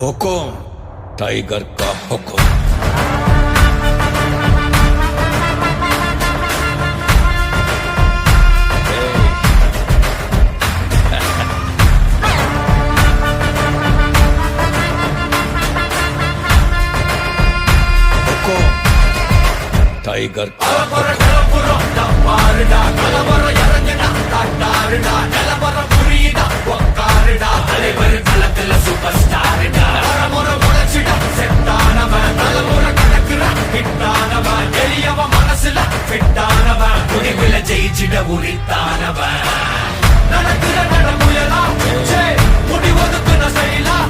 हुकुम tiger का हुकुम। हुकुम tiger का ஜெயிச்சிட உரித்தானவன் நடக்கிற நடமுயலா முடிவதுக்கு நான் செய்யலாம்